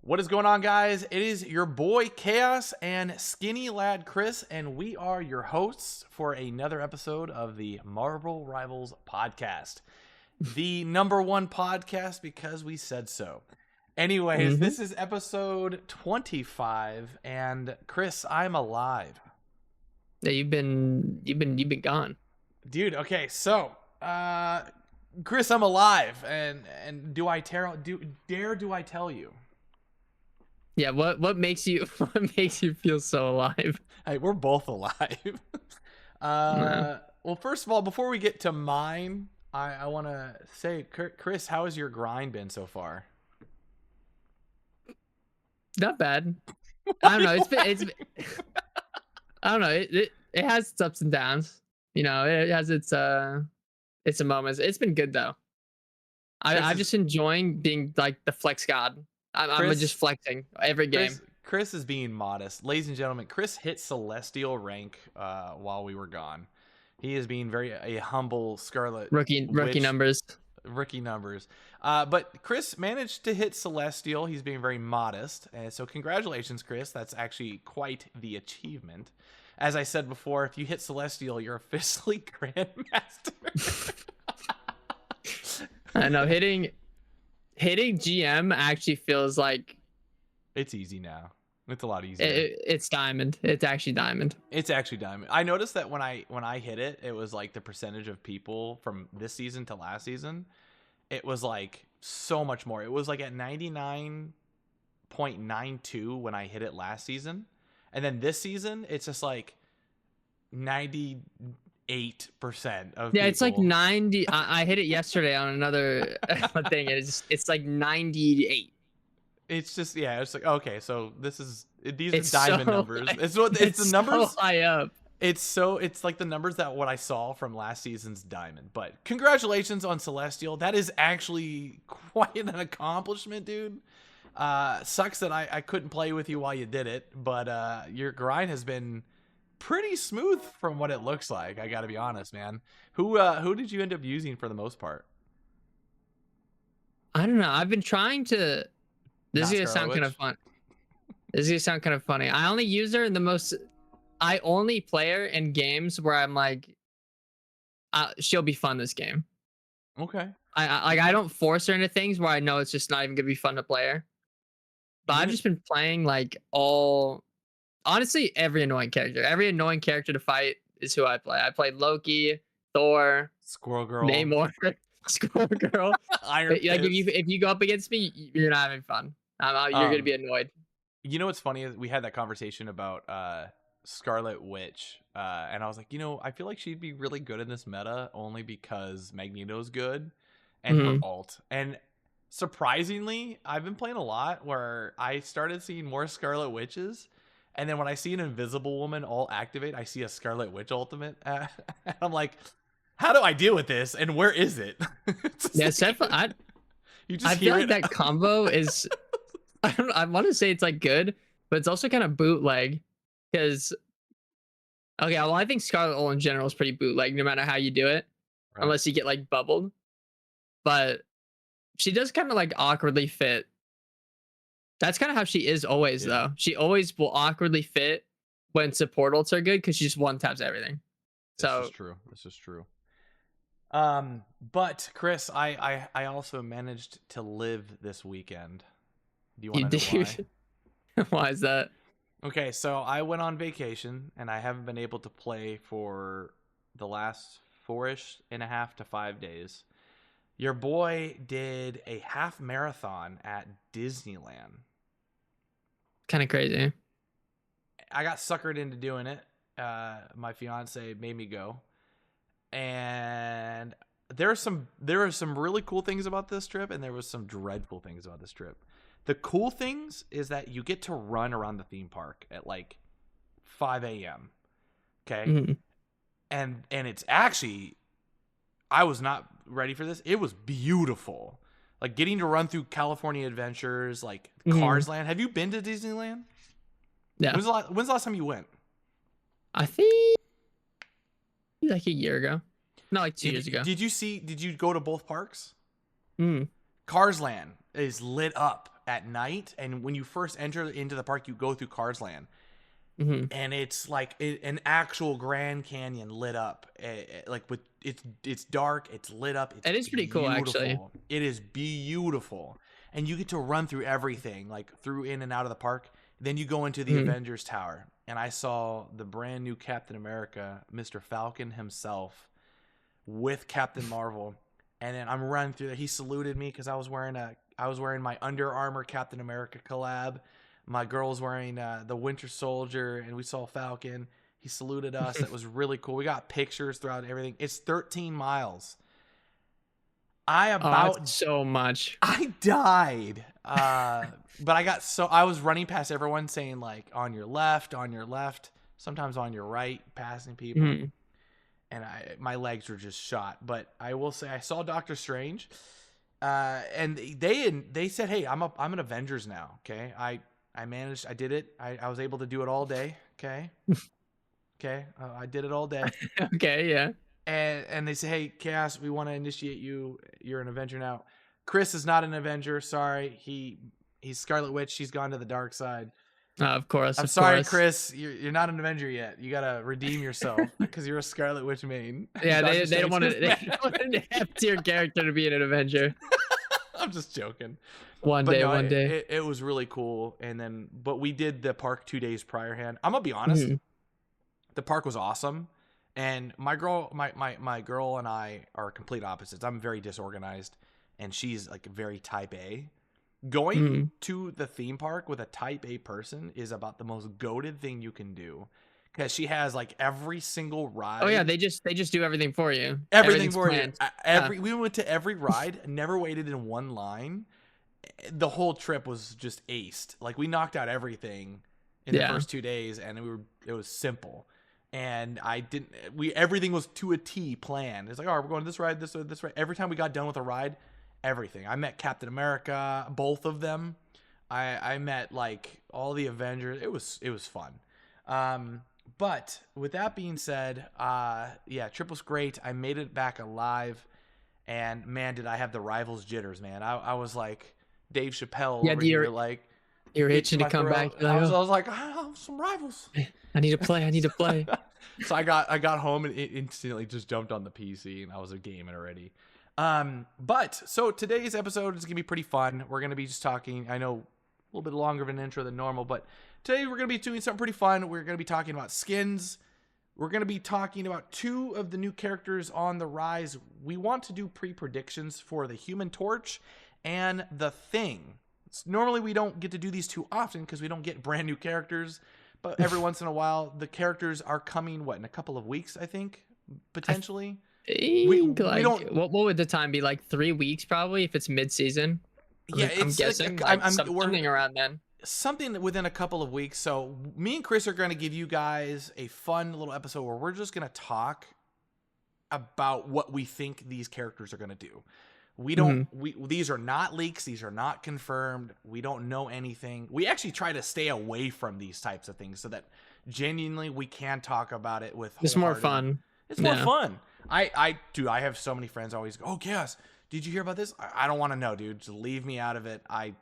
What is going on, guys? It is your boy Chaos and Skinny Lad Chris, and we are your hosts for another episode of the Marvel Rivals podcast, the #1 podcast because we said so. Anyways, this is episode 25, and Chris, I'm alive. Yeah, you've been gone, dude. Okay, so Chris, I'm alive, and do I tell you? Yeah, what makes you feel so alive? Hey, we're both alive. No. Well, first of all, before we get to mine, I want to say, Chris, how has your grind been so far? Not bad. I don't know. I don't know. It has its ups and downs. You know, it has its moments. It's been good though. I'm just enjoying being like the flex god. I'm just flexing every game. Chris is being modest. Ladies and gentlemen, Chris hit Celestial rank while we were gone. He is being a humble Scarlet rookie numbers. Rookie numbers. But Chris managed to hit Celestial. He's being very modest. And so congratulations, Chris. That's actually quite the achievement. As I said before, if you hit Celestial, you're officially Grandmaster. I know, hitting GM actually feels like it's easy now. It's a lot easier. It's diamond. It's actually diamond. It's actually diamond. I noticed that when I hit it, it was like the percentage of people from this season to last season. It was like so much more. It was like at 99.92 when I hit it last season, and then this season it's just like 98% of yeah, people. it's like 90. I hit it yesterday on another thing. It's like 98. It's just, yeah, it's like, okay, so these it's are diamond so, numbers. It's the numbers so high up. It's like the numbers that what I saw from last season's diamond. But congratulations on Celestial. That is actually quite an accomplishment, dude. Sucks that I couldn't play with you while you did it, but your grind has been pretty smooth from what it looks like. I gotta be honest, man. Who did you end up using for the most part? I don't know. I've been trying to. This is gonna sound kind of fun. This is gonna sound kind of funny. I only use her in the most. I only play her in games where I'm like, she'll be fun this game. Okay. I don't force her into things where I know it's just not even gonna be fun to play her. But I've just been playing like honestly, every annoying character. Every annoying character to fight is who I play. I played Loki, Thor, Squirrel Girl, Namor, Squirrel Girl. Iron Fist. Like if you go up against me, you're not having fun. You're gonna be annoyed. You know what's funny is we had that conversation about Scarlet Witch, and I was like, I feel like she'd be really good in this meta only because Magneto's good and her alt. And surprisingly, I've been playing a lot where I started seeing more Scarlet Witches, and then when I see an Invisible Woman alt activate, I see a Scarlet Witch ultimate. And I'm like, how do I deal with this? And where is it? Yeah, definitely. I feel like that combo is. I want to say it's like good, but it's also kind of bootleg. Because, okay, well, I think Scarlet Ult in general is pretty bootleg, no matter how you do it, right. Unless you get like bubbled. But she does kind of like awkwardly fit. That's kind of how she is always, though. She always will awkwardly fit when support ults are good because she just one taps everything. This is true. But Chris, I also managed to live this weekend. Do you want to know why? Why is that? Okay, so I went on vacation and I haven't been able to play for the last 4.5 to 5 days. Your boy did a half marathon at Disneyland. Kind of crazy. I got suckered into doing it. My fiance made me go. And there are some really cool things about this trip, and there was some dreadful things about this trip. The cool things is that you get to run around the theme park at like 5 a.m. Okay. And it's actually, I was not ready for this. It was beautiful. Like getting to run through California Adventures, like Cars Land. Have you been to Disneyland? Yeah. When's the last time you went? I think like a year ago. Not like 2 years ago. Did you go to both parks? Mm. Cars Land is lit up. at night, and when you first enter into the park, you go through Cars Land. And it's like an actual Grand Canyon lit up, like with it's dark, it's lit up, it's It is pretty cool, actually. It is beautiful, and you get to run through everything, like through in and out of the park. Then you go into the Avengers Tower, and I saw the brand new Captain America, Mr. Falcon himself, with Captain Marvel, and then I'm running through there. He saluted me because I was wearing my Under Armour Captain America collab. My girl's wearing the Winter Soldier, and we saw Falcon. He saluted us. It was really cool. We got pictures throughout everything. It's 13 miles. So much. I died. But I was running past everyone saying like on your left, sometimes on your right, passing people. And my legs were just shot. But I will say I saw Doctor Strange. And they said, "Hey, I'm an Avengers now." Okay. I managed. I did it. I was able to do it all day. Okay. Okay. I did it all day. Okay. Yeah. And they say, "Hey, Chaos, we want to initiate you. You're an Avenger now." Chris is not an Avenger. Sorry. He's Scarlet Witch. She's gone to the dark side. Of course. I'm sorry, Chris. You're not an Avenger yet. You gotta redeem yourself because you're a Scarlet Witch main. Yeah, they don't want to have tier character to be an Avenger. I'm just joking. One day. It was really cool. But we did the park 2 days priorhand. I'm gonna be honest. The park was awesome. And my girl and I are complete opposites. I'm very disorganized, and she's like very type A. Going to the theme park with a type A person is about the most goated thing you can do, because she has like every single ride. Oh yeah, they just do everything for you. Everything for you. We went to every ride, never waited in one line. The whole trip was just aced. Like we knocked out everything in the first 2 days, and it was simple. And everything was to a T planned. It's like, oh, we're going this ride, this ride. Every time we got done with a ride, everything. I met Captain America, both of them. I met like all the Avengers. It was fun. But with that being said, trip was great. I made it back alive, and man, did I have the Rivals jitters, man. I was like Dave Chappelle over here, like you're itching to come back. I was like, some Rivals. I need to play. So I got home and instantly just jumped on the PC, and I was a gaming already. But so today's episode is gonna be pretty fun. We're gonna be just talking. I know a little bit longer of an intro than normal, but today we're gonna be doing something pretty fun. We're gonna be talking about skins. We're gonna be talking about 2 of the new characters on the rise. We want to do pre-predictions for the Human Torch and the Thing. Normally we don't get to do these too often because we don't get brand new characters. But every once in a while, the characters are coming, in a couple of weeks, I think, potentially. We don't. What would the time be? Like 3 weeks, probably, if it's mid-season. Yeah, I'm guessing something around then. Something within a couple of weeks. So me and Chris are going to give you guys a fun little episode where we're just going to talk about what we think these characters are going to do. We don't. These are not leaks. These are not confirmed. We don't know anything. We actually try to stay away from these types of things so that genuinely we can talk about it with. It's more fun. It's more fun. I have so many friends always go, "Oh, yes, did you hear about this?" I don't want to know, dude. Just leave me out of it. I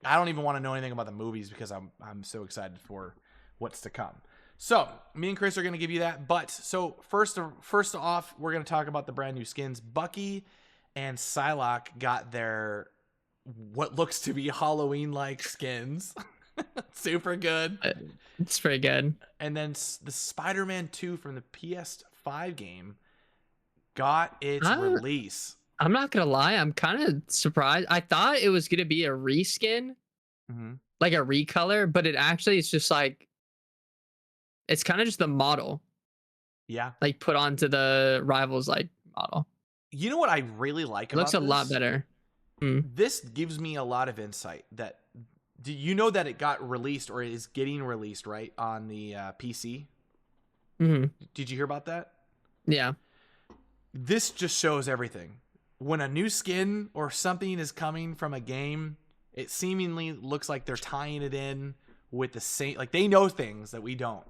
don't even want to know anything about the movies because I'm so excited for what's to come. So me and Chris are going to give you that. But so first off, we're going to talk about the brand new skins. Bucky and Psylocke got their what looks to be Halloween-like skins. Super good. It's pretty good. And then the Spider-Man 2 from the PS5 game got its release. I'm not going to lie. I'm kind of surprised. I thought it was going to be a reskin, like a recolor, but it actually is just like, it's kind of just the model. Yeah. Like put onto the Rivals like model. You know what I really like about this? It looks a lot better. This gives me a lot of insight that, do you know that it got released or is getting released, right, on the PC? Did you hear about that? Yeah. This just shows everything. When a new skin or something is coming from a game, it seemingly looks like they're tying it in with the same, like they know things that we don't.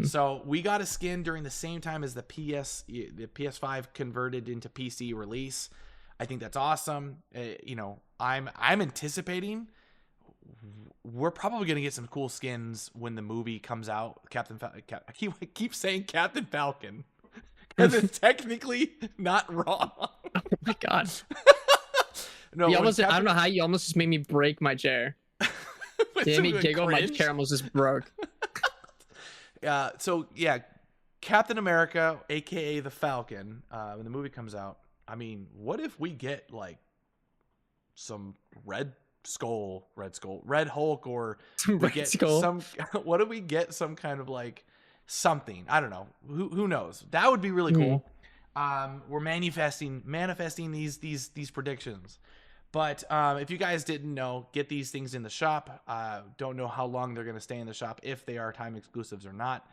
So we got a skin during the same time as the PS5 converted into PC release. I think that's awesome. I'm anticipating we're probably gonna get some cool skins when the movie comes out. I keep saying Captain Falcon because it's technically not wrong. Oh my god. No, You when almost, I don't Captain know how you almost just made me break my chair. You it's made me a giggle. My cringe. chair almost just broke. So yeah, Captain America, aka the Falcon, when the movie comes out. I mean, what if we get like some Red Hulk, or Some we Red get Skull. some. What if we get some kind of like something? I don't know. Who knows? That would be really Mhm. cool. We're manifesting these predictions. But if you guys didn't know, get these things in the shop. Don't know how long they're going to stay in the shop, if they are time exclusives or not.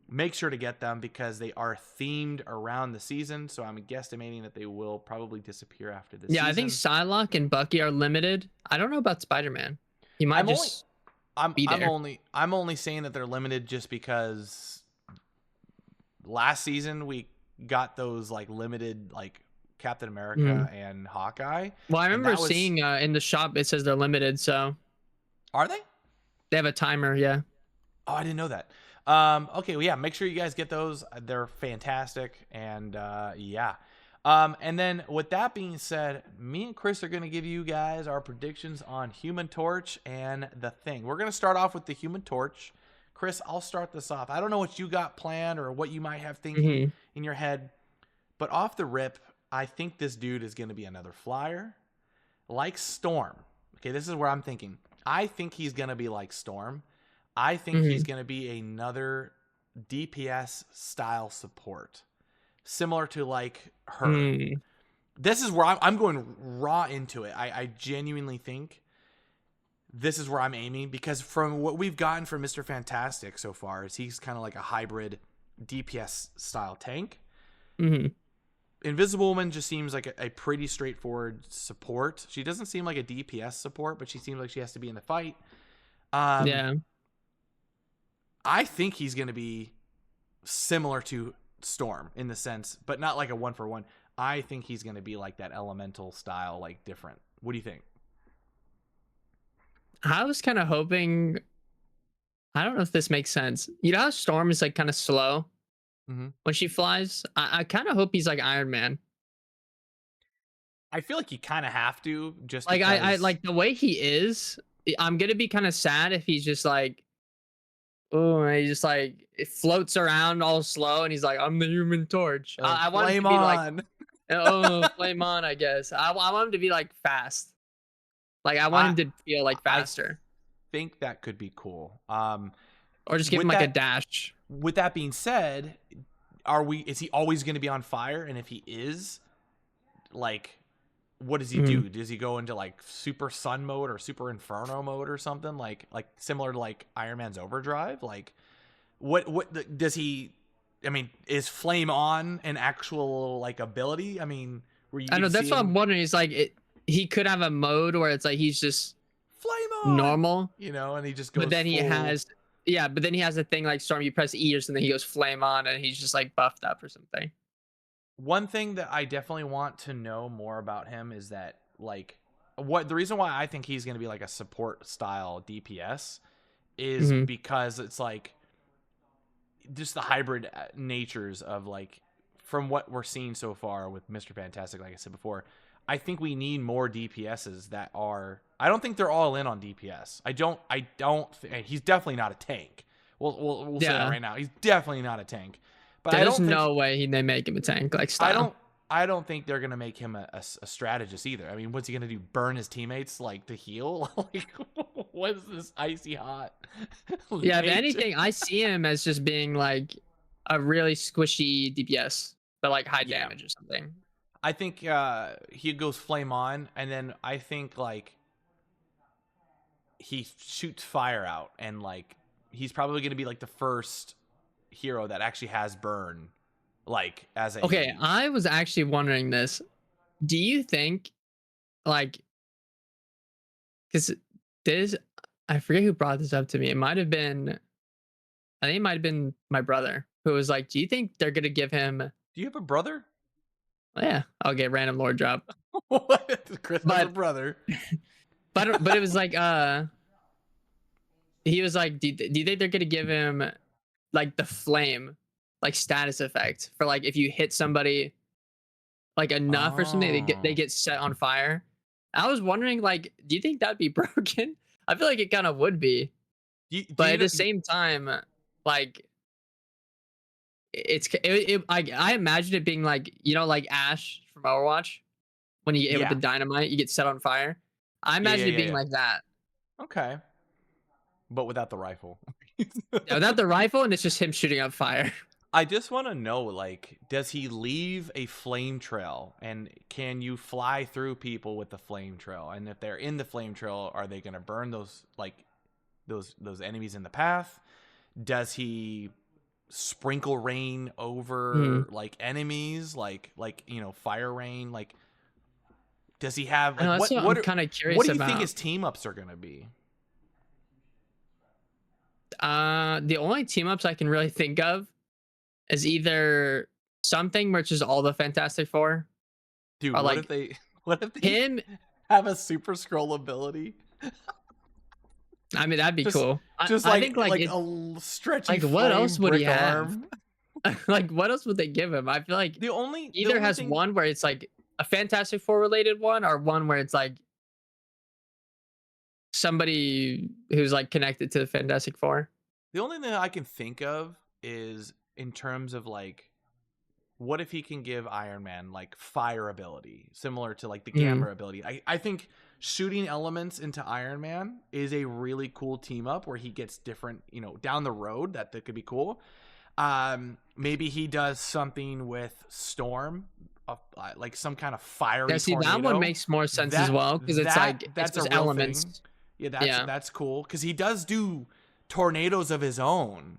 Make sure to get them because they are themed around the season. So I'm guesstimating that they will probably disappear after the Yeah, I think season. Psylocke and Bucky are limited. I don't know about Spider-Man. He might I'm only just be there. I'm only saying that they're limited just because last season we got those like limited like Captain America Mhm. and Hawkeye, Well, I and remember that was seeing in the shop it says they're limited, so are they? they have a timer. Yeah. Oh, I didn't know that. Okay, well, yeah, make sure you guys get those. They're fantastic, and yeah. And then with that being said, me and Chris are going to give you guys our predictions on Human Torch and the Thing. We're going to start off with the Human Torch. Chris, I'll start this off. I don't know what you got planned or what you might have thinking Hmm. in your head, but off the rip, I think this dude is going to be another flyer, like Storm. Okay, this is where I'm thinking. I think he's going to be like Storm. I think he's Hmm. going to be another DPS style support, similar to like her. Mm. This is where I'm going raw into it. I genuinely think this is where I'm aiming because from what we've gotten from Mr. Fantastic so far, is he's kind of like a hybrid DPS style tank. Hmm. Invisible Woman just seems like a pretty straightforward support. She doesn't seem like a DPS support, but she seems like she has to be in the fight. Um, Yeah. I think he's going to be similar to Storm in the sense, but not like a one for one. I think he's going to be like that elemental style, like different. What do you think? I was kind of hoping. I don't know if this makes sense. You know how Storm is like kind of slow Mm-hmm. when she flies? I kind of hope he's like Iron Man. I feel like you kind of have to just Like I because. like the way he is. I'm gonna be kind of sad if he's just like, oh, he just like it floats around all slow, and he's like, I'm the Human Torch. I want him to Flame be like, on. oh, flame on, I guess. I want him to be like fast. Like I want I him to feel like I faster, think that could be cool. or just give him With like a that dash. with that being said, are we? Is he always going to be on fire? And if he is, like, what does he Mhm. do? Does he go into like super sun mode or super inferno mode or something like similar to like Iron Man's overdrive? Like does he? I mean, is flame on an actual like ability? I mean, where you I get know to that's see what I'm him wondering. Is like he could have a mode where it's like he's just flame on, normal, and he just but goes then he full. has yeah, but then he has a thing like Storm. You press E or something, he goes flame on, and he's just like buffed up or something. One thing that I definitely want to know more about him is that like what the reason why I think he's going to be like a support style DPS is Hmm. because it's like just the hybrid natures of like from what we're seeing so far with Mr. Fantastic. Like I said before, I think we need more DPSs that are. I don't think they're all in on DPS. He's definitely not a tank. We'll say that Yeah, right now. He's definitely not a tank. But I there's don't think no way they make him a tank like I style. don't I don't think they're gonna make him a strategist either. I mean, what's he gonna do? Burn his teammates like to heal? Like, what is this icy hot Yeah, if nature? anything, I see him as just being like a really squishy DPS, but like high Yeah, damage or something. I think he goes flame on, and then I think like he shoots fire out, and like he's probably gonna be like the first hero that actually has burn, like as Okay, a. I was actually wondering this. Do you think like because this I forget who brought this up to me. It might have been I think it might have been my brother who was like, "Do you think they're gonna give him?" Do you have a brother? Oh, yeah, I'll get random lore drop, What? Chris has a but brother. but it was like he was like, do you think they're gonna give him like the flame, like status effect for like if you hit somebody like enough or something, they Oh. get set on fire. I was wondering, like, do you think that'd be broken? I feel like it kind of would be, Do but you at know? the same time, like, I imagine it being like, you know, like Ash from Overwatch when you get hit with the Yeah. dynamite, you get set on fire. I Yeah, yeah, imagine it yeah, being yeah. like that. Okay. But without the rifle. Yeah, without the rifle, and it's just him shooting up fire. I just want to know, like, does he leave a flame trail, and can you fly through people with the flame trail? And if they're in the flame trail, are they going to burn those, like, those enemies in the path? Does he sprinkle rain Hmm. over like enemies, like fire rain? Like, does he have I know like that's what I'm kind of what curious do you think about. his team ups are going to be? The only team ups I can really think of is either something which is all the Fantastic Four, Dude, or what if like they what if they him. have a super scroll ability? I mean, that'd be Just cool. just I think like like it. a stretchy Like what flame else would he brick have? arm. Like what else would they give him? I feel like The either only has thing one where it's like a Fantastic Four related one, or one where it's like somebody who's like connected to the Fantastic Four. the only thing I can think of is in terms of like, what if he can give Iron Man like fire ability, similar to like the Mm. Gamma ability? I think shooting elements into Iron Man is a really cool team up where he gets different, down the road that could be cool. Maybe he does something with Storm, like some kind of Yeah, fiery see that one tornado. makes more sense as That well because it's like it's that's a just real thing. elements. Yeah, Yeah. that's cool because he does do tornadoes of his own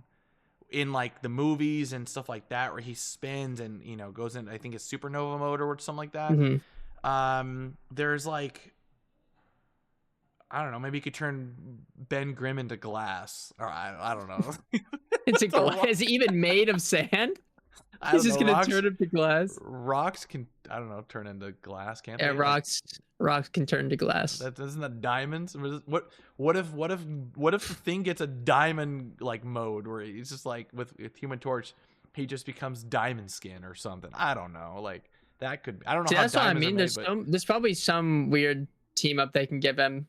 in like the movies and stuff like that, where he spins and goes in. I think it's supernova mode or something like that. Hmm. There's like, I don't know, maybe he could turn Ben Grimm into glass, or I don't know. It's a The glass. Is it even made of sand? I He's don't just know. gonna turn it to glass. Rocks can, I don't know, turn into glass, can't Yeah, they? Like rocks can turn to glass. that, isn't that diamonds? What if the thing gets a diamond like mode where it's just like with Human Torch, he just becomes diamond skin or something. I don't know. Like that could, I don't know See, how that's what I diamonds are mean. made, but There's probably some weird team up they can give him.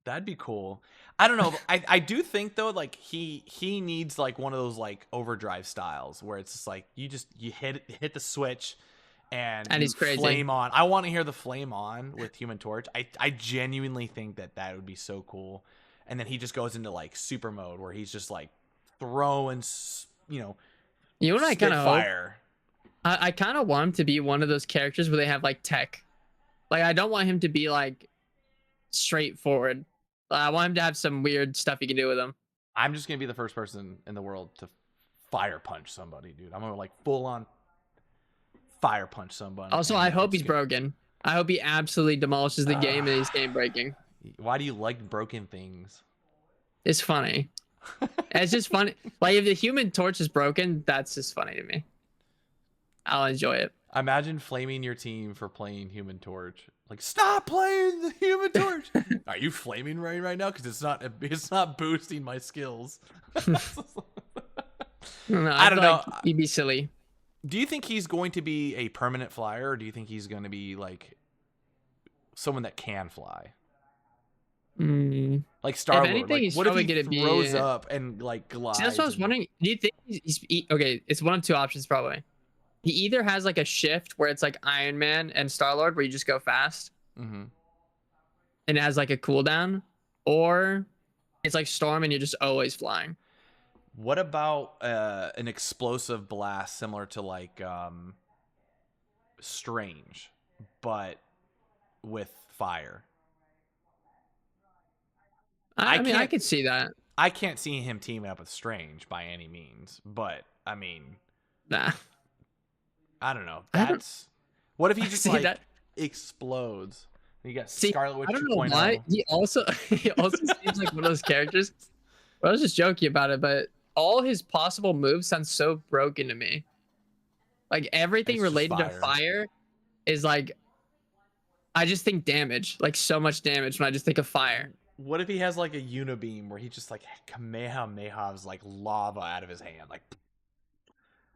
that'd be cool. I don't know. I do think though, like he needs like one of those like overdrive styles where it's just like you hit the switch and And you he's crazy. flame on. I want to hear the flame on with Human Torch. I genuinely think that would be so cool. And then he just goes into like super mode where he's just like throwing, You know what I kind spit of hope? fire. I kind of want him to be one of those characters where they have like tech. Like I don't want him to be like straightforward. I want him to have some weird stuff you can do with him. I'm just gonna be the first person in the world to fire punch somebody, dude. I'm gonna like full on fire punch somebody. Also, And I we're hope just he's broken. I hope he absolutely demolishes the game and he's game breaking. Why do you like broken things? It's funny. It's just funny. Like if the Human Torch is broken, that's just funny to me. I'll enjoy it. Imagine flaming your team for playing Human Torch. Like, stop playing the Human Torch. Are you flaming right now? Because it's not boosting my skills. No, I don't know. like you'd be silly. Do you think he's going to be a permanent flyer, or do you think he's going to be like someone that can fly? Mm. Like Star Lord. Anything, Like, he's what if probably he gonna be. throws up and like glides? See, that's what I was wondering. Do you think okay? It's one of two options probably. He either has like a shift where it's like Iron Man and Star Lord, where you just go fast, Mm-hmm. and it has like a cooldown, or it's like Storm and you're just always flying. What about an explosive blast similar to like Strange, but with fire? I mean, I could see that. I can't see him teaming up with Strange by any means, but I mean, Nah, I don't know. I don't That's what if he just see like that. explodes? You got See, Scarlet Witch I don't know 2.0. why. He also seems like one of those characters. I was just joking about it, but all his possible moves sound so broken to me. Like everything It's just related to fire. fire is like, I just think damage, like so much damage when I just think of fire. What if he has like a unibeam where he just like Kamehameha's like lava out of his hand, like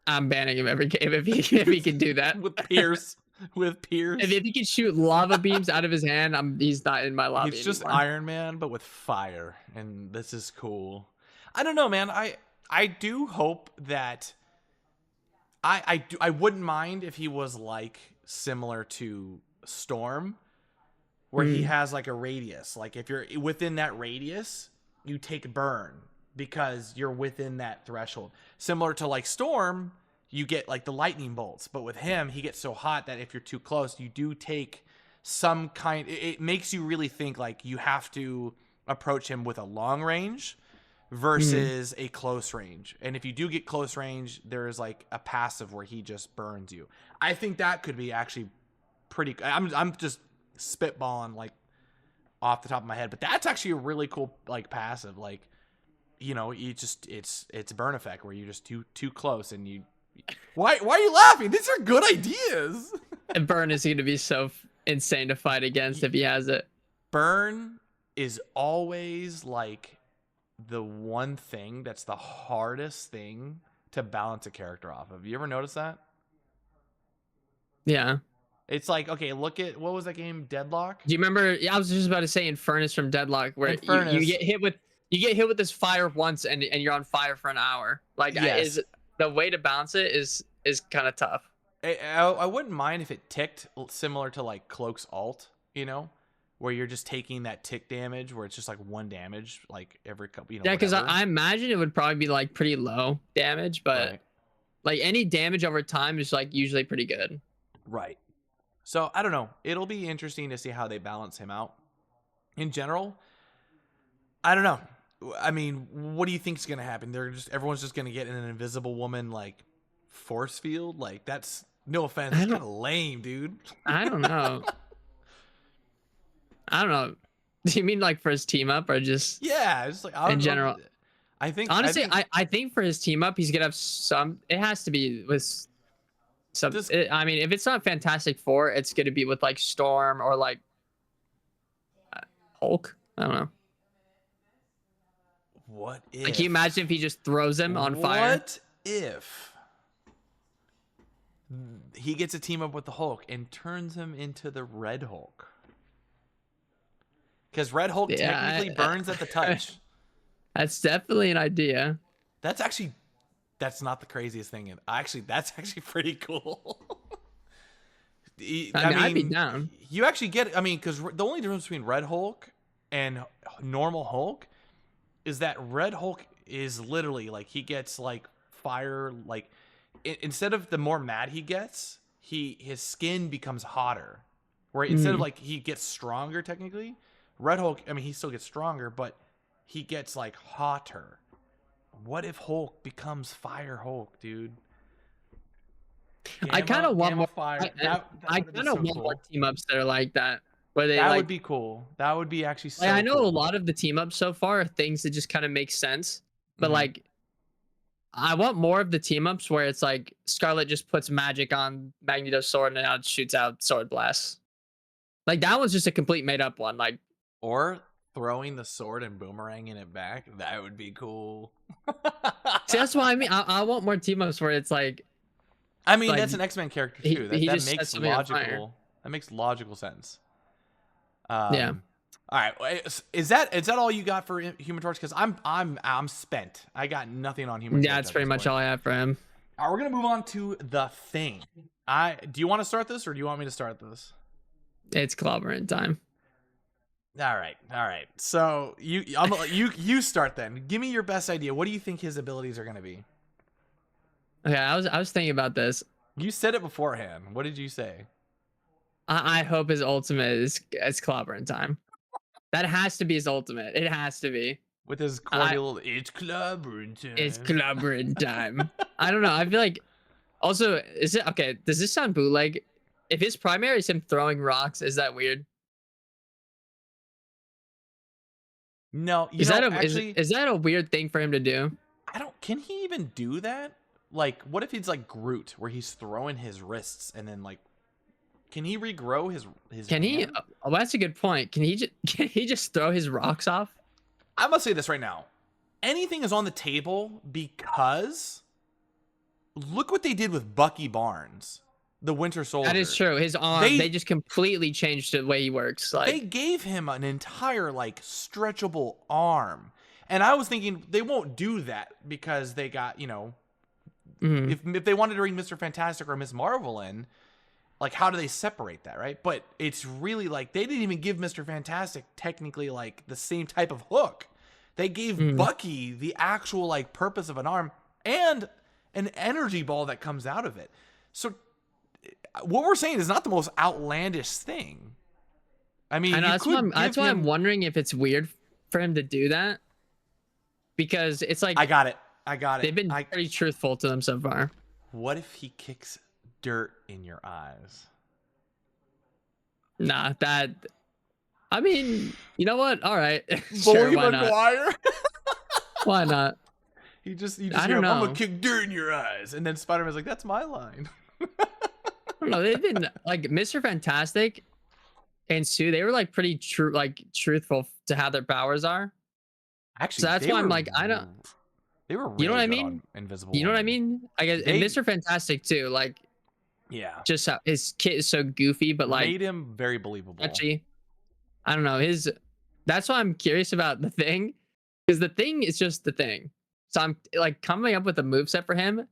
I'm banning him every game if he can do that. with Pierce, with Pierce. If he can shoot lava beams out of his hand, he's not in my lobby He's just anymore. Iron Man, but with fire, and this is cool. I don't know, man. I do hope that I wouldn't mind if he was like similar to Storm, where he has like a radius. Like if you're within that radius, you take burn because you're within that threshold. Similar to like Storm, you get like the lightning bolts, but with him, he gets so hot that if you're too close, you do take some kind. It makes you really think like you have to approach him with a long range versus a close range. And if you do get close range, there is like a passive where he just burns you. I think that could be actually pretty. I'm just spitballing like off the top of my head, but that's actually a really cool like passive. Like, you know, you just it's burn effect where you're just too close and you. Why are you laughing? These are good ideas. And burn is going to be so insane to fight against if he has it. Burn is always like the one thing that's the hardest thing to balance a character off of. You ever notice that? Yeah. It's like, okay, look at what was that game, Deadlock? Do you remember? Yeah, I was just about to say Infernus from Deadlock, where you get hit with this fire once and you're on fire for an hour. Like, yes. is the way to balance it is kind of tough. I wouldn't mind if it ticked similar to like Cloak's ult, you know, where you're just taking that tick damage, where it's just like 1 damage like every couple. You know, yeah, because I imagine it would probably be like pretty low damage, but right. like any damage over time is like usually pretty good. Right. So I don't know. It'll be interesting to see how they balance him out. In general, I don't know. I mean, what do you think is going to happen? Everyone's just going to get in an invisible woman like force field. Like that's no offense, it's kind of lame, dude. I don't know. I don't know. Do you mean like for his team up or just it's like in general? I think honestly, I think for his team up, he's gonna have some. It has to be with. I mean, if it's not Fantastic Four, it's going to be with like Storm or like Hulk. I don't know. What if? Like, can you imagine if he just throws him on fire? What if he gets a team up with the Hulk and turns him into the Red Hulk? Because Red Hulk technically burns at the touch. That's definitely an idea. That's not the craziest thing. That's actually pretty cool. I'd be down. You actually get, because the only difference between Red Hulk and normal Hulk is that Red Hulk is literally like he gets like fire, like instead of the more mad he gets, his skin becomes hotter. Where instead of like he gets stronger technically, Red Hulk, he still gets stronger, but he gets like hotter. What if Hulk becomes Fire Hulk, dude? I kind of want more. Fire. I kind of want more team ups that are like that. Where they would be cool. That would be actually so I know cool. a lot of the team ups so far are things that just kind of make sense. But like, I want more of the team ups where it's like Scarlet just puts magic on Magneto's sword and now it shoots out sword blasts. Like that one's just a complete made up one. Like, or throwing the sword and boomeranging it back. That would be cool. See, that's why I want more team ups where it's like. That's an X-Men character too. That makes logical. That makes logical sense. Yeah. All right. Is that all you got for Human Torch? Because I'm spent. I got nothing on Human Torch. Yeah, that's pretty much all I have for him. All right, we're gonna move on to the Thing. Do you want to start this or do you want me to start this? It's clobbering time. All right. So you start then. Give me your best idea. What do you think his abilities are gonna be? Okay, I was thinking about this. You said it beforehand. What did you say? I hope his ultimate is clobbering time. That has to be his ultimate. It has to be. With his cordial, it's clobbering time. It's clobbering time. I don't know. I feel like. Also, is it okay? Does this sound bootleg? If his primary is him throwing rocks, is that weird? No. Is that a weird thing for him to do? Can he even do that? Like, what if he's like Groot, where he's throwing his wrists and then like Can he regrow his Can he? hand? Oh, that's a good point. Can he just throw his rocks off? I must say this right now. Anything is on the table because look what they did with Bucky Barnes, the Winter Soldier. That is true. His arm, they just completely changed the way he works. Like they gave him an entire like stretchable arm. And I was thinking they won't do that because they got, you know, if they wanted to bring Mr. Fantastic or Ms. Marvel in, like how do they separate that, right? But it's really like they didn't even give Mr. Fantastic technically like the same type of hook. They gave Bucky the actual like purpose of an arm and an energy ball that comes out of it. So what we're saying is not the most outlandish thing. I mean, that's why I'm wondering if it's weird for him to do that. Because it's like I got it. They've been pretty truthful to them so far. What if he kicks dirt in your eyes? Nah, that. I mean, you know what? All right, sure, why not? Why not? You just I don't know. I'm gonna kick dirt in your eyes, and then Spider-Man's like, "That's my line." I don't know. They've been like Mr. Fantastic and Sue. They were like pretty truthful to how their powers are. Actually, so that's why I'm like, I don't. They were really you know what I mean? Invisible. You know what I mean? I guess and Mr. Fantastic too. Like, yeah, just how his kit is so goofy, but like made him very believable. Actually, I don't know. That's why I'm curious about the Thing, because the Thing is just the Thing. So I'm like coming up with a moveset for him.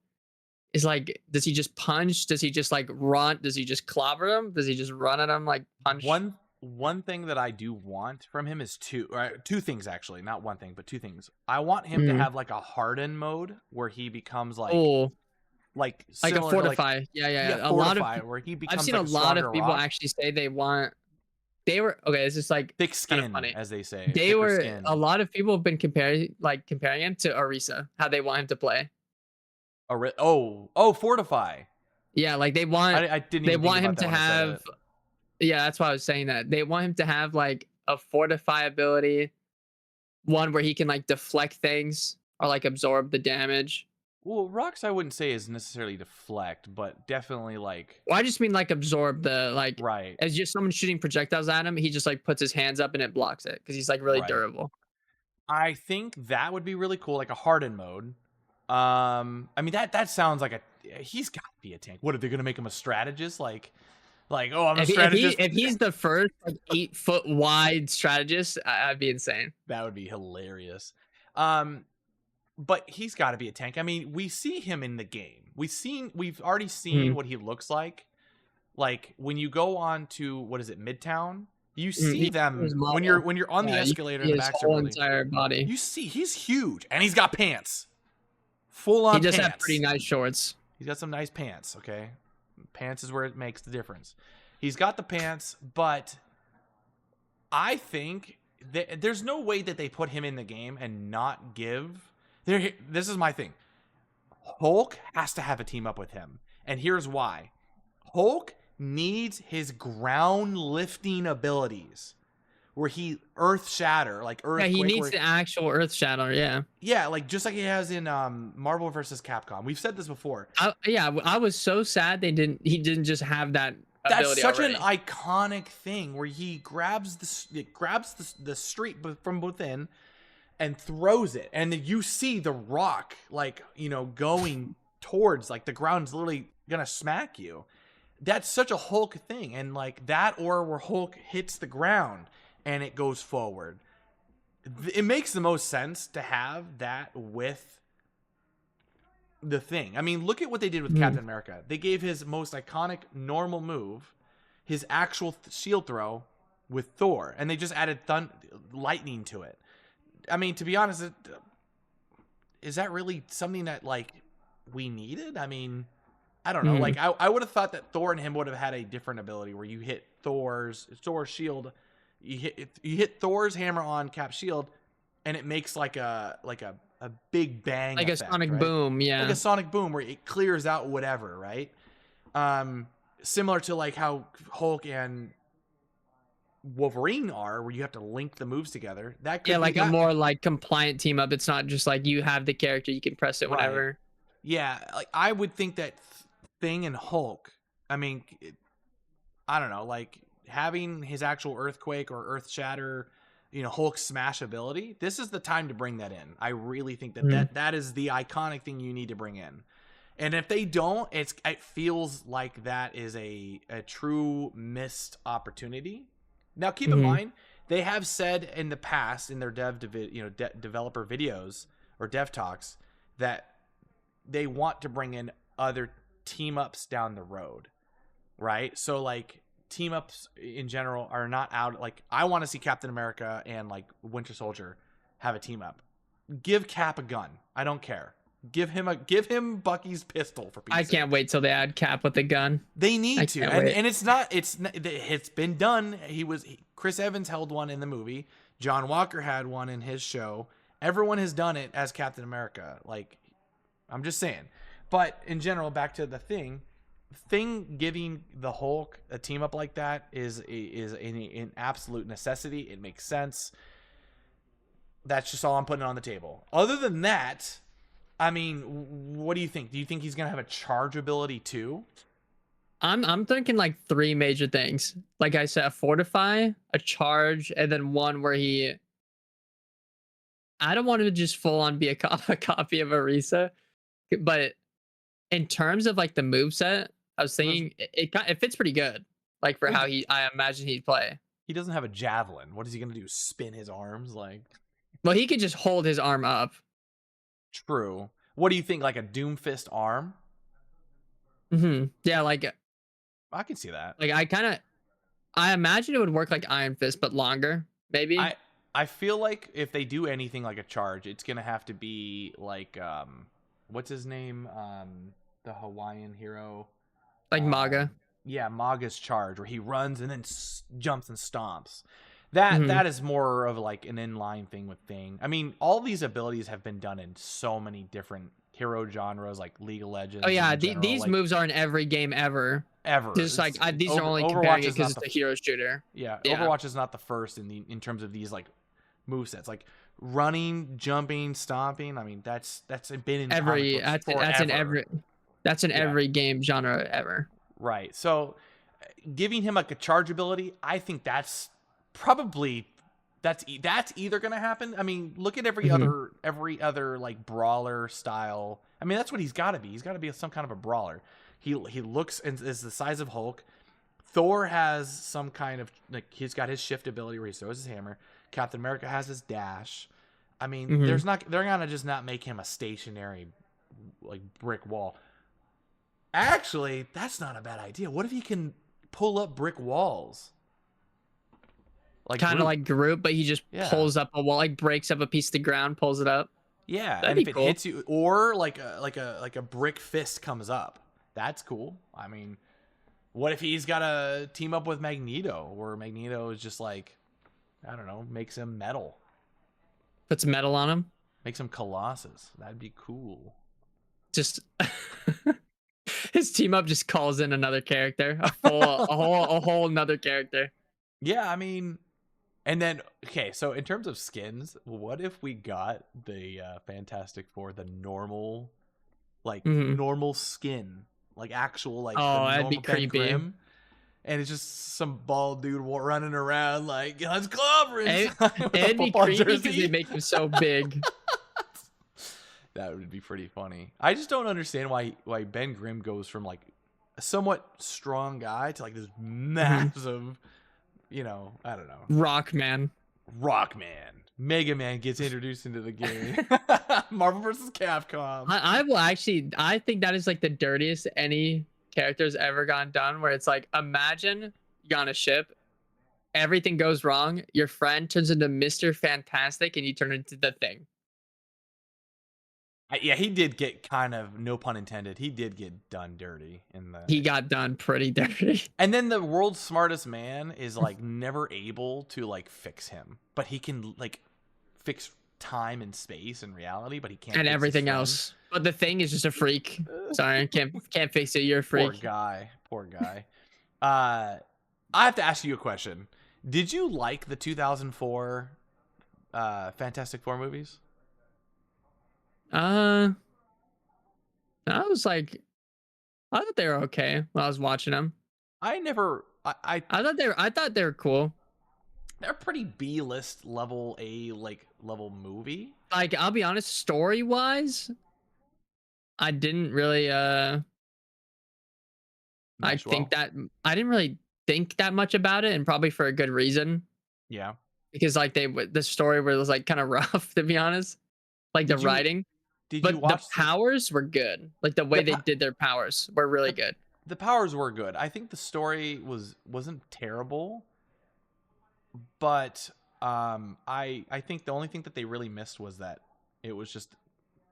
Is like, does he just punch? Does he just like run? Does he just clobber him? Does he just run at him like punch? One thing that I do want from him is two things actually, not one thing, but two things. I want him to have like a harden mode where he becomes like a fortify. Yeah. A lot of where he becomes. I've seen a lot of people actually say they were okay. It's just like thick skin, kind of funny. As they say. A lot of people have been comparing him to Orisa, how they want him to play. Fortify. Yeah, like they want. I didn't. They want him to have. Yeah, that's why I was saying that. They want him to have like a fortify ability, one where he can like deflect things or like absorb the damage. Well, rocks I wouldn't say is necessarily deflect, but definitely like. Well, I just mean like absorb the like. Right. As just someone shooting projectiles at him, he just like puts his hands up and it blocks it because he's like really durable. I think that would be really cool, like a harden mode. I mean that sounds like he's got to be a tank. What are they gonna make him a strategist? Like oh, I'm a strategist. If he's the first like 8 foot wide strategist, I'd be insane. That would be hilarious. But he's got to be a tank. I mean, we see him in the game. We've already seen what he looks like. Like when you go on to what is it, Midtown? You see them when you're on the escalator in the back. His whole entire body. You see he's huge and he's got pants. Full on. He does have pretty nice shorts. He's got some nice pants. Okay. Pants is where it makes the difference. He's got the pants, but I think there's no way that they put him in the game and not give. This is my thing. Hulk has to have a team up with him, and here's why. Hulk needs his ground lifting abilities, where he earth shatter, like earthquake. Yeah, he needs the actual earth shatter. Yeah, like just like he has in Marvel vs. Capcom. We've said this before. I was so sad he didn't just have that ability. That's such already. an iconic thing where he grabs the street from within and throws it, and then you see the rock like going towards like the ground's literally gonna smack you. That's such a Hulk thing, and like that, or where Hulk hits the ground and it goes forward. It makes the most sense to have that with the Thing. I mean, look at what they did with Captain America. They gave his most iconic normal move, his actual shield throw, with Thor, and they just added lightning to it. I mean, to be honest, is that really something that like we needed? I mean, I don't know. Like I would have thought that Thor and him would have had a different ability where you hit Thor's shield. You hit Thor's hammer on Cap's shield, and it makes like a big bang, like effect, a sonic right? boom, like a sonic boom where it clears out whatever, right? Similar to like how Hulk and Wolverine are, where you have to link the moves together. That could like a more like compliant team up. It's not just like you have the character, you can press it whenever. Right. Yeah, like I would think that Thing and Hulk. I mean, I don't know, like having his actual earthquake or earth shatter, Hulk smash ability. This is the time to bring that in. I really think that Mhm. that is the iconic thing you need to bring in. And if they don't, it feels like that is a true missed opportunity. Now, keep in Mhm. mind, they have said in the past in their developer videos or dev talks that they want to bring in other team ups down the road, right? So like team ups in general are not out. Like I want to see Captain America and like Winter Soldier have a team up. Give Cap a gun. I don't care. Give him Bucky's pistol for I Pete's can't sake. wait till they add Cap with a gun. They I need to, can't and wait. and it's been done. Chris Evans held one in the movie. John Walker had one in his show. Everyone has done it as Captain America. Like I'm just saying. But in general, back to the thing giving the Hulk a team up like that is an absolute necessity. It makes sense. That's just all I'm putting on the table. Other than that, I mean, what do you think? Do you think he's gonna have a charge ability too? I'm thinking like three major things. Like I said, a fortify, a charge, and then one where he. I don't want him to just full on be a copy of Arisa, but in terms of like the move set, I was Well, thinking it fits pretty good. Like for well, how I imagine he'd play. he doesn't have a javelin. What is he gonna do? Spin his arms? Like Well, he could just hold his arm up. true. What do you think? Like a Doomfist arm? Yeah, I can see that. like I imagine it would work like Iron Fist, but longer, maybe I I feel like if they do anything like a charge, it's gonna have to be like what's his name? The Hawaiian hero. like Um MAGA. yeah, Maga's charge where he runs and then jumps and stomps. That hmm that is more of like an inline thing with Thing. I mean, all these abilities have been done in so many different hero genres like League of Oh Legends and yeah, in general, these like moves are in every game ever. ever. Just like these are only comparing Overwatch it is because not it's the a hero shooter. yeah, Yeah, Overwatch is not the first in terms of these like move sets. Like running, jumping, stomping. I mean, that's been in comic every books forever. that's in Yeah, every game genre ever. right. So giving him like a charge ability, I think that's probably that's either gonna happen. I mean, look at hmm every other like brawler style. I mean, that's what he's got to be. He's got to be some kind of a brawler. He looks and is the size of Hulk. Thor has some kind of like he's got his shift ability where he throws his hammer. Captain America has his dash. I mean, hmm they're gonna just not make him a stationary like brick wall. Actually, that's not a bad idea. What if he can pull up brick walls like Kind of Groot? like Groot, but he just Yeah, pulls up a wall, like breaks up a piece of the ground, pulls it up. yeah. That'd And be if it cool. hits you, or like a brick fist comes up, that's cool. I mean, what if he's got to team up with Magneto, where Magneto is just like I don't know, makes him metal. Puts metal on him. Make some Colossus. That'd be cool. Just his team up just calls in another character, a whole another character. Yeah, I mean, and then okay, so in terms of skins, what if we got the Fantastic Four, the normal, like hmm normal skin, like actual, like the Oh, that'd be normal Ben creepy. Grimm, and it's just some bald dude running around like let's clobber him It, with a it'd be football creepy because they jersey. make him so big. That would be pretty funny. I just don't understand why Ben Grimm goes from like a somewhat strong guy to like this hmm massive, I don't know. Rock man. Rockman. Mega Man gets introduced into the game. Marvel vs. Capcom. I will actually. I think that is like the dirtiest any character's ever gone done. Where it's like, imagine you're on a ship, everything goes wrong, your friend turns into Mr. Fantastic, and you turn into the Thing. Yeah, he did get kind of, no pun intended, he did get done dirty in the. He got done pretty dirty. And then the world's smartest man is like never able to like fix him, but he can like fix time and space and reality, but he can't And fix his everything friends. else. But the Thing is just a freak. Sorry, can't fix it. You're a Poor freak. guy. Poor guy. I have to ask you a question. Did you like the 2004 Fantastic Four movies? Uh, I was like, I thought they were okay when I was watching them. I never I thought they were cool. They're pretty B-list level level movie. Like, I'll be honest, story wise, I didn't really I Mesh think well. that I didn't really think that much about it, and probably for a good reason. Yeah. Because like the story was like kind of rough, to be honest. Like the Did you writing, did you but the watch powers were good. Like the the way they did their powers were really the good. the powers were good. I think the story wasn't terrible, but I think the only thing that they really missed was that it was just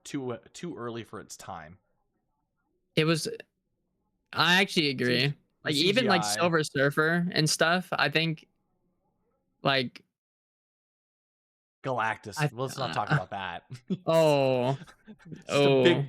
too early for its time. It was. I actually C- agree. the Like even like CGI. Silver Surfer and stuff. I think like Galactus. I. Let's not talk about that. Oh, Just a oh.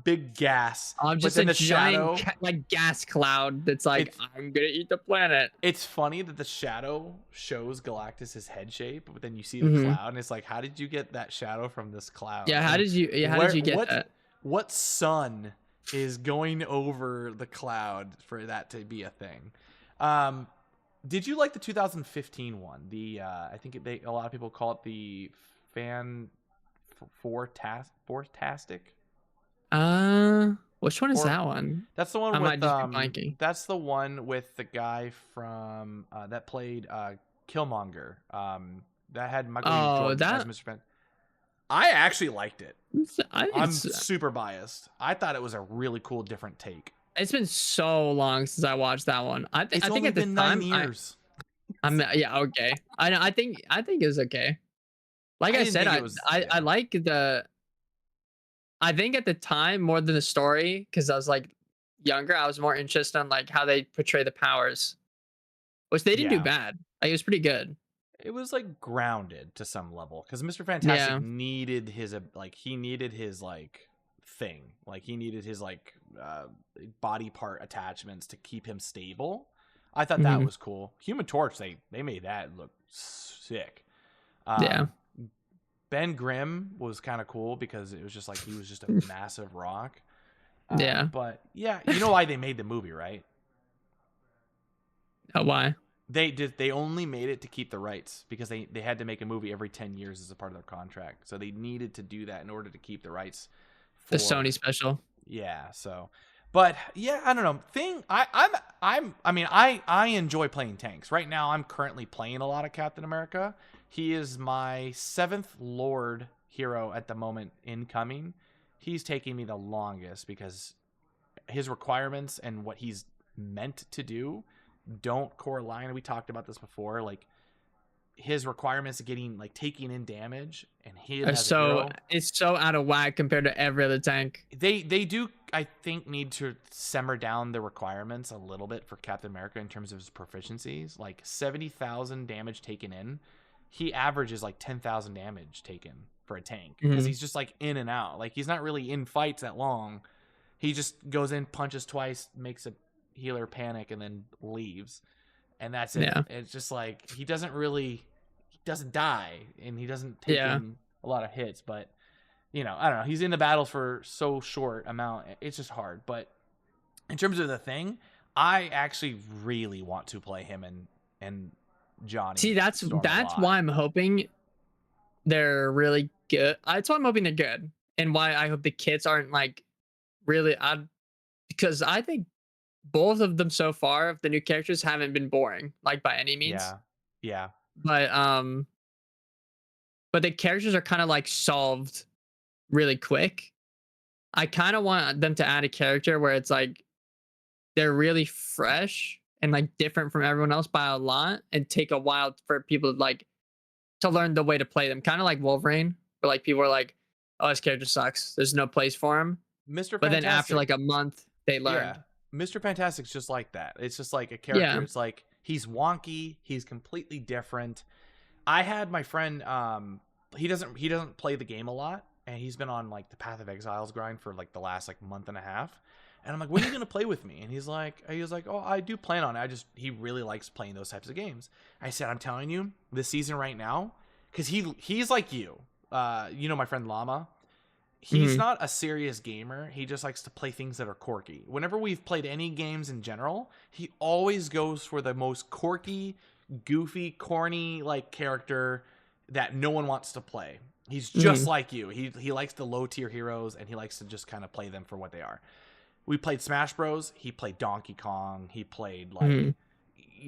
big gas. I'm But just a then the giant shadow. like gas cloud that's like It's I'm gonna eat the planet. it's funny that the shadow shows Galactus's head shape, but then you see the Hmm. cloud, and it's like, how did you get that shadow from this cloud? Yeah. How And did you? Yeah. How did where you get that? what sun is going over the cloud for that to be a thing? Um, did you like the 2015 one? The I think a lot of people call it the fan tastic. Which one is Or that one? that's the I one might with just be blanking. that's the one with the guy from that played Killmonger. That had Michael B. Oh, Jordan as that Mr. Pen. I actually liked it. I think I'm super biased. I thought it was a really cool different take. it's been so long since I watched that one. It's I think only at the been 9 time years. I'm yeah, okay. I think it's okay. Like I I didn't said, think it was, I yeah. like the I think at the time more than the story because I was like younger, I was more interested in like how they portray the powers, which they didn't do Yeah. bad. Like it was pretty good. It was like grounded to some level cuz Mr. Fantastic Yeah. needed his he needed his thing. Like he needed his body part attachments to keep him stable. I thought that Hmm. was cool. Human Torch, they made that look sick. Yeah. Um, Ben Grimm was kind of cool because it was just like he was just a massive rock. Yeah. But yeah, you know why they made the movie, right? Why? They only made it to keep the rights because they had to make a movie every 10 years as a part of their contract. So they needed to do that in order to keep the rights The for Sony special. yeah, so but yeah, I don't know. I enjoy playing tanks. Right now I'm currently playing a lot of Captain America. He is my 7th Lord hero at the moment incoming. He's taking me the longest because his requirements and what he's meant to do don't correlate. We talked about this before. Like his requirements of getting taking in damage and him Are as a so hero, it's so out of whack compared to every other tank. they do I think need to simmer down the requirements a little bit for Captain America in terms of his proficiencies. Like 70,000 damage taken in, he averages like 10,000 damage taken for a tank because Hmm. he's just like in and out. Like he's not really in fights that long. He just goes in, punches twice, makes a healer panic, and then leaves, and that's it. Yeah. It's just like he doesn't die, and he doesn't take Yeah. in a lot of hits. But I don't know. He's in the battles for so short amount. It's just hard. But in terms of the thing, I actually really want to play him and See, Johnny that's Storm a lot. why I'm hoping they're really good. That's why I'm hoping they're good, and why I hope the kits aren't like really odd. Because I think both of them so far of the new characters haven't been boring, like by any means. Yeah, yeah. But but the characters are kind of like solved really quick. I kind of want them to add a character where it's like they're really fresh and like different from everyone else by a lot, and take a while for people to like to learn the way to play them. Kind of like Wolverine, where like people are like, "Oh, this character sucks. There's no place for him." Mr. But then after Fantastic. like a month, they Yeah. learned. Mr. Fantastic's just like that. It's just like a character. Yeah. It's like he's wonky, he's completely different. I had my friend he doesn't play the game a lot, and he's been on like the Path of Exiles grind for like the last month and a half. And I'm like, "When are you going to play with me?" And he was like, "Oh, I do plan on it. He really likes playing those types of games." I said, "I'm telling you, this season right now, cuz he's like you. My friend Llama, he's not a serious gamer. He just likes to play things that are quirky. Whenever we've played any games in general, he always goes for the most quirky, goofy, corny like character that no one wants to play. He's just like you. He likes the low tier heroes, and he likes to just kind of play them for what they are. We played Smash Bros. He played Donkey Kong. He played like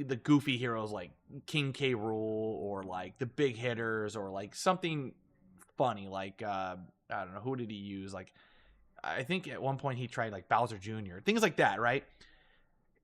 the goofy heroes like King K. Rool, or like the big hitters, or like something funny like I don't know, who did he use? Like I think at one point he tried like Bowser Jr. Things like that, right?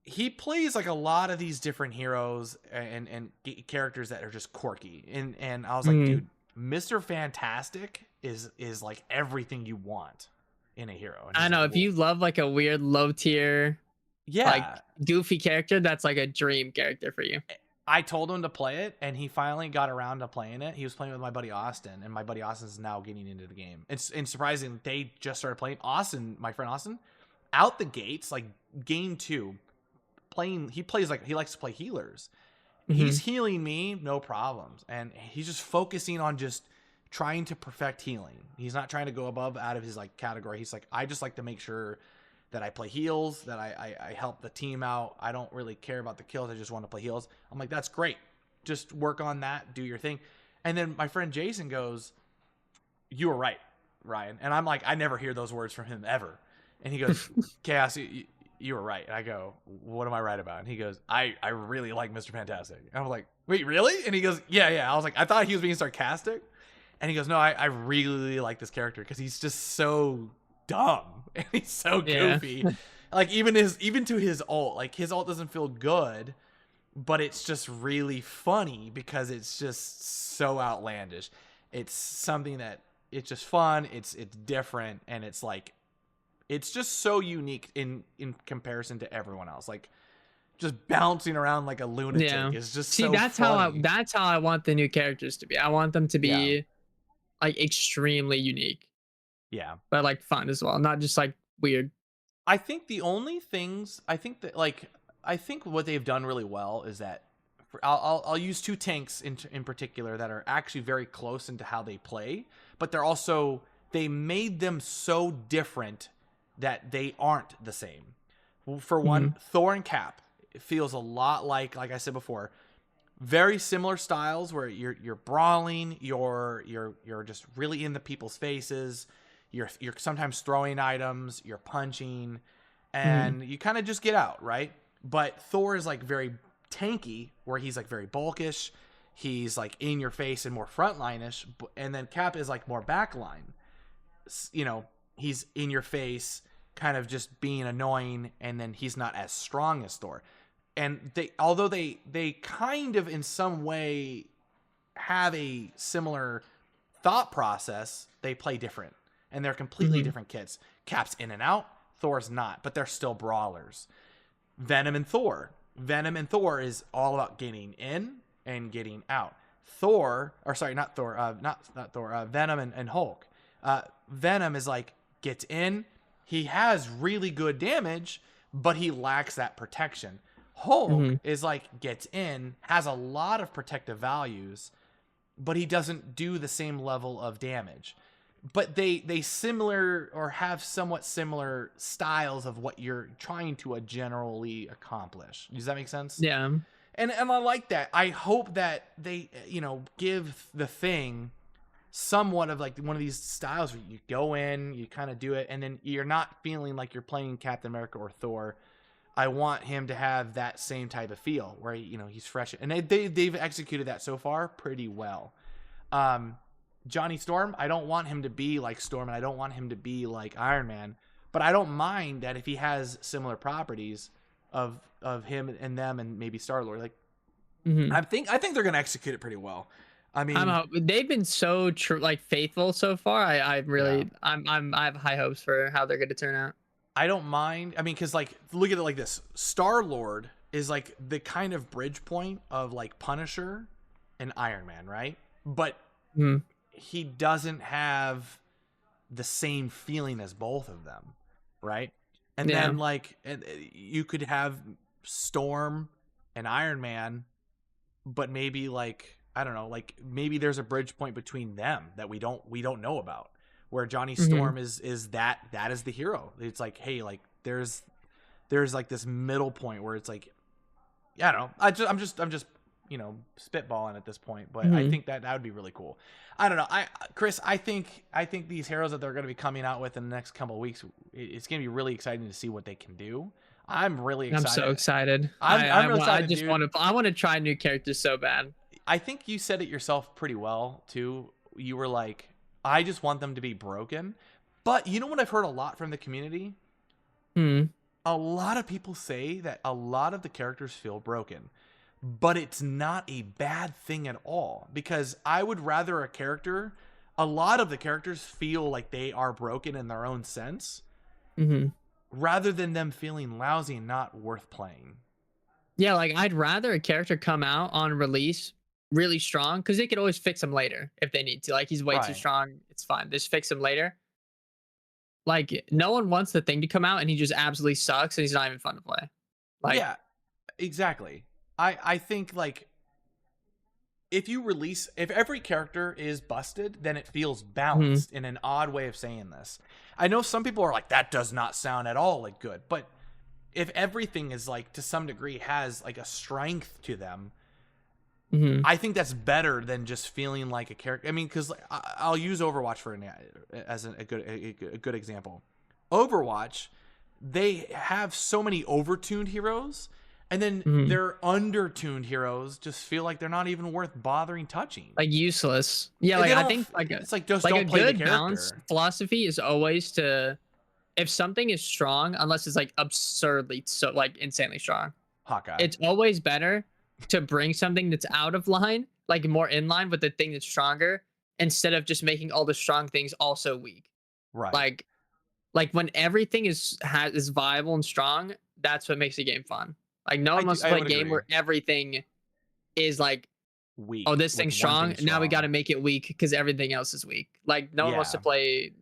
He plays like a lot of these different heroes and characters that are just quirky. And I was like, dude, Mr. Fantastic is like everything you want in a hero. And I know, like, if you love like a weird low tier, like yeah, goofy character, that's like a dream character for you. I told him to play it, and he finally got around to playing it. He was playing with my buddy Austin, and my buddy Austin's now getting into the game. And surprisingly, they just started playing. Austin, my friend Austin, out the gates, like game 2, playing. He plays like he likes to play healers. He's healing me, no problems, and he's just focusing on just trying to perfect healing. He's not trying to go above out of his like category. He's like, I just like to make sure that I play heals, that I help the team out. I don't really care about the kills. I just want to play heals. I'm like, that's great. Just work on that. Do your thing. And then my friend Jason goes, you were right, Ryan. And I'm like, I never hear those words from him ever. And he goes, Chaos, you were right. And I go, what am I right about? And he goes, I really like Mr. Fantastic. And I was like, wait, really? And he goes, yeah. I was like, I thought he was being sarcastic. And he goes, no, I really like this character because he's just so dumb and he's so goofy. Like even to his ult, like his ult doesn't feel good, but it's just really funny because it's just so outlandish. It's something that it's just fun, it's different, and it's like it's just so unique in comparison to everyone else. Like just bouncing around like a lunatic is just so that's funny. that's how I want the new characters to be. I want them to be like extremely unique. Yeah. But like fun as well, not just like weird. I think the only things I think what they've done really well is that I'll use 2 tanks in particular that are actually very close into how they play, but they made them so different that they aren't the same. For one, Thor and Cap, it feels a lot like I said before, very similar styles where you're brawling, you're just really in the people's faces. You're sometimes throwing items, you're punching, and you kind of just get out, right? But Thor is like very tanky, where he's like very bulkish. He's like in your face and more frontline-ish. And then Cap is like more backline. You know, he's in your face, kind of just being annoying, and then he's not as strong as Thor. And although they kind of in some way have a similar thought process, they play different. And they're completely different kits. Cap's in and out, Thor's not, but they're still brawlers. Venom and Thor is all about getting in and getting out. Venom and Hulk. Venom is like, gets in, he has really good damage, but he lacks that protection. Hulk is like, gets in, has a lot of protective values, but he doesn't do the same level of damage. But they similar or have somewhat similar styles of what you're trying to generally accomplish. Does that make sense? Yeah. And I like that. I hope that they, give the Thing somewhat of like one of these styles where you go in, you kind of do it, and then you're not feeling like you're playing Captain America or Thor. I want him to have that same type of feel where, he's fresh. And they've executed that so far pretty well. Johnny Storm, I don't want him to be like Storm, and I don't want him to be like Iron Man, but I don't mind that if he has similar properties of him and them and maybe Star-Lord. Like, I think they're gonna execute it pretty well. I mean, they've been so like faithful so far. I really, I have high hopes for how they're going to turn out. I don't mind. I mean, because like, look at it like this: Star-Lord is like the kind of bridge point of like Punisher and Iron Man, right? But he doesn't have the same feeling as both of them, right? And then like, you could have Storm and Iron Man, but maybe like, I don't know, like maybe there's a bridge point between them that we don't know about, where Johnny Mm-hmm. Storm is that is the hero. It's like, hey, like there's like this middle point where it's like, yeah, I don't know. I'm just spitballing at this point, but I Mm-hmm. think that would be really cool. I don't know. Chris, I think these heroes that they're going to be coming out with in the next couple of weeks, it's going to be really exciting to see what they can do. I'm really I'm so excited. excited. I'm really I excited, just dude. want to. I want to try new characters so bad. I think you said it yourself pretty well too. You were like, I just want them to be broken. But you know what I've heard a lot from the community? Hmm. A lot of people say that a lot of the characters feel broken, but it's not a bad thing at all, because I would rather a lot of the characters feel like they are broken in their own sense Mm-hmm. rather than them feeling lousy and not worth playing. Yeah, like I'd rather a character come out on release really strong because they could always fix him later if they need to. Like he's way too Right. strong, it's fine. Just fix him later. Like no one wants the thing to come out and he just absolutely sucks and he's not even fun to play. Like, Yeah, exactly. I think like if every character is busted, then it feels mhm. balanced in an odd way of saying this. I know some people are like, that does not sound at all like good, but if everything is like to some degree has like a strength to them, Mhm. I think that's better than just feeling like a character. I mean, because I'll use Overwatch as a good example. Overwatch, they have so many overtuned heroes, and then Mhm. their undertuned heroes just feel like they're not even worth bothering touching. Like useless. Yeah, And like they I don't. think It's like just like a don't play the good balance character. philosophy is always to, if something is strong, unless it's like absurdly so like insanely strong, Hawkeye, it's always better to bring something that's out of line, like more in line with the thing that's stronger, instead of just making all the strong things also weak. right? Like when everything is viable and strong, that's what makes the game fun. Like no one wants to I play a would game agree. where everything is like, oh, Weak this with thing's one thing strong. Now we got strong. to make it weak because everything else is weak. Like no one wants to Yeah, play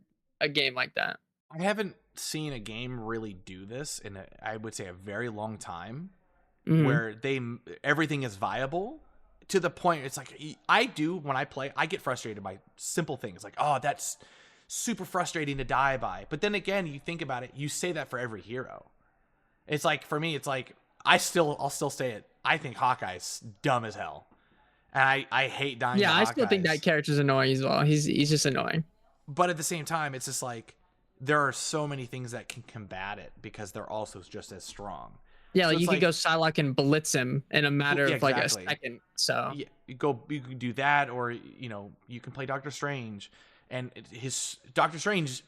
a game like that. I haven't seen a game really do this in I would say a very long time, Hmm. where everything is viable to the point it's like I do when I play. I get frustrated by simple things like, oh, that's super frustrating to die by. But then again, you think about it, you say that for every hero. It's like for me, it's like I'll still say it. I think Hawkeye's dumb as hell, and I hate dying to Yeah, I still think that Hawkeyes. character's annoying as well. He's just annoying. But at the same time, it's just like there are so many things that can combat it because they're also just as strong. Yeah, So like it's you could go like, Psylocke and blitz him in a matter yeah, of like a exactly. second. So Yeah, you can do that, or you can play Doctor Strange, and his Doctor Strange,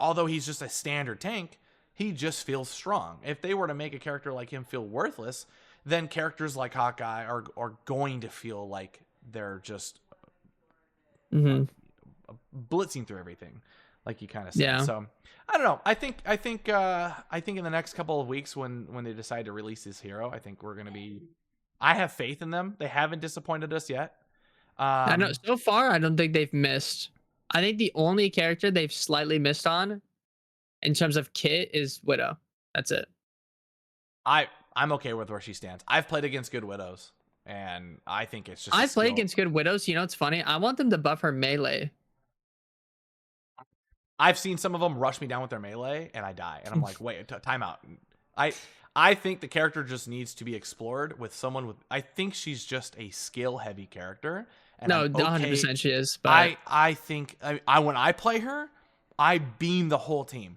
although he's just a standard tank, he just feels strong. If they were to make a character like him feel worthless, then characters like Hawkeye are going to feel like they're just uh, mhm. blitzing through everything, like you kind of said. Yeah. So I don't know. I think in the next couple of weeks when they decide to release this hero, I think we're gonna be. I have faith in them. They haven't disappointed us yet. I know Um, so far I don't think they've missed. I think the only character they've slightly missed on in terms of kit is Widow. That's it. I I'm okay with where she stands. I've played against good widows, and I think it's just a I play skill. against good Widows. You know, it's funny. I want them to buff her melee. I've seen some of them rush me down with their melee, and I die, and I'm like, wait, time out. I I think the character just needs to be explored with someone with. I think she's just a skill heavy character, and No, I'm okay. 100% she is, but I think I when I play her, I beam the whole team.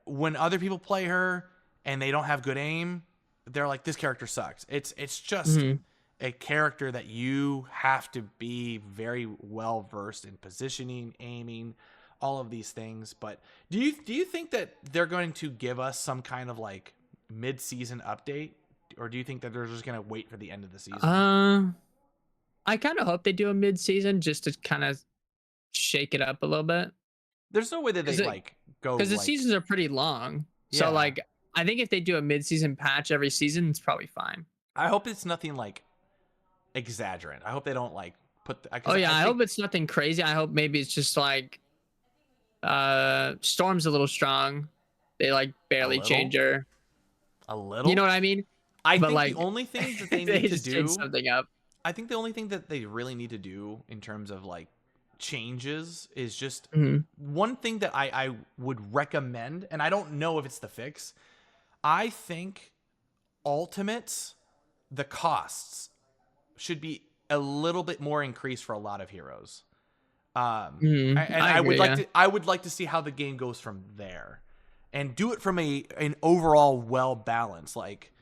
When other people play her and they don't have good aim, they're like, this character sucks. It's just mhm. a character that you have to be very well versed in positioning, aiming, all of these things. But do you think that they're going to give us some kind of like mid-season update, or do you think that they're just going to wait for the end of the season? Uh, I kind of hope they do a mid-season just to kind of shake it up a little bit, There's no way that they because like go the like seasons are pretty long. So yeah. like, I think if they do a mid-season patch every season, it's probably fine. I hope it's nothing like exaggerant. I hope they don't like put Oh because yeah, I I hope think it's nothing crazy. I hope maybe it's just like Storm's a little strong. They like a barely change little, her. a You know little. what I mean? I But think the like only thing that they they need to just change do something up. I think the only thing that they really need to do in terms of like changes is just Mhm. one thing that I would recommend, and I don't know if it's the fix. I think ultimates, the costs should be a little bit more increased for a lot of heroes. And I agree. Yeah. I would like to see how the game goes from there, and do it from an overall well balance. Like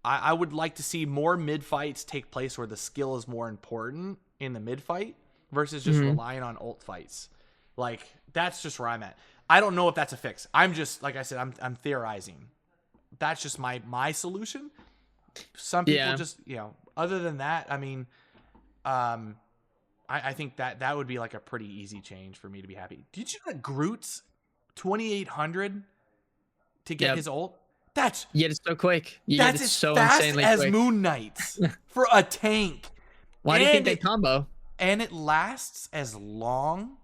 I would like to see more mid fights take place where the skill is more important in the mid fight versus just relying on ult fights. Like that's just where I'm at. I don't know if that's a fix. I'm just, like I said, I'm theorizing. That's just my solution. Some people Yeah. just, other than that, I mean, I think that would be like a pretty easy change for me to be happy. Did you know that Groot's 2,800 to get Yep. his ult? You get it so quick. You get That's it as so fast insanely as quick. Moon Knight's for a tank. Why do you think they combo? And it lasts as long.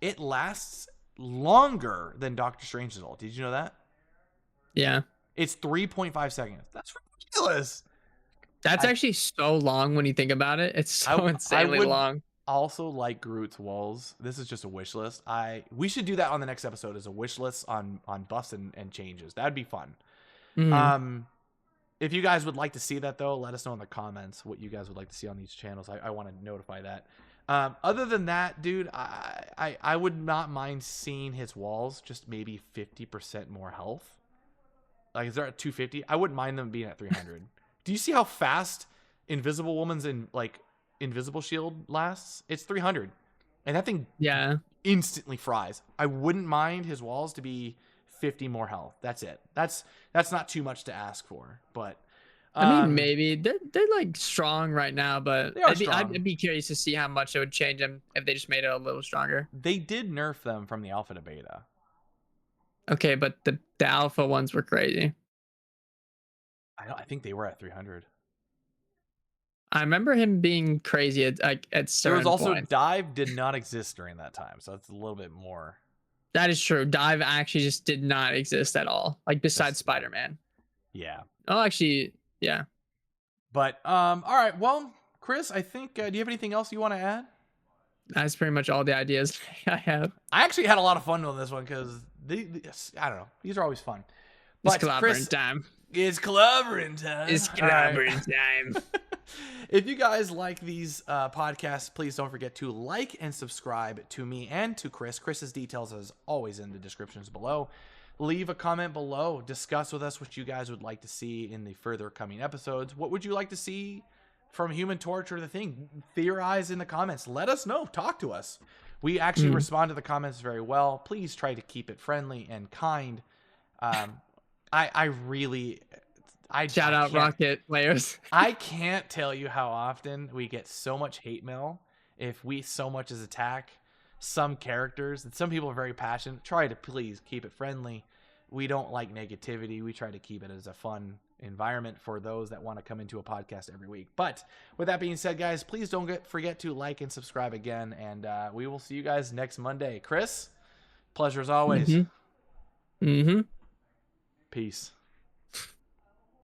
It lasts longer than Doctor Strange's ult. Did you know that? Yeah. It's 3.5 seconds. That's ridiculous. That's actually so long when you think about it. It's so insanely long. Also like Groot's walls. This is just a wish list. We should do that on the next episode as a wish list on buffs and changes. That'd be fun. If you guys would like to see that, though, let us know in the comments what you guys would like to see on these channels. I want to notify that. Other than that, dude, I would not mind seeing his walls just maybe 50% more health. Like, is there at 250? I wouldn't mind them being at 300. Do you see how fast Invisible Woman's Invisible Shield lasts? It's 300. And that thing instantly fries. I wouldn't mind his walls to be 50 more health. That's it. That's not too much to ask for. But I mean, maybe they're like strong right now, but I'd be curious to see how much it would change them if they just made it a little stronger. They did nerf them from the alpha to beta. Okay, but the alpha ones were crazy. I think they were at 300. I remember him being crazy at certain There was also points. dive did not exist during that time, so that's a little bit more. That is true. Dive actually just did not exist at all. Like besides Spider-Man. Yeah. Oh, actually, yeah. But all right. Well, Chris, I think. Do you have anything else you want to add? That's pretty much all the ideas I have. I actually had a lot of fun on this one because I don't know. These are always fun. But it's clobbering time. It's clobbering time. It's clobbering time. If you guys like these podcasts, please don't forget to like and subscribe to me and to Chris. Chris's details is always in the descriptions below. Leave a comment below. Discuss with us what you guys would like to see in the further coming episodes. What would you like to see from Human Torch or the Thing? Theorize in the comments. Let us know. Talk to us. We actually respond to the comments very well. Please try to keep it friendly and kind. Shout out Rocket players. I can't tell you how often we get so much hate mail if we so much as attack some characters, and some people are very passionate. Try to please keep it friendly. We don't like negativity. We try to keep it as a fun environment for those that want to come into a podcast every week. But with that being said, guys, please don't forget to like and subscribe again, and we will see you guys next Monday. Chris, pleasure as always. Peace.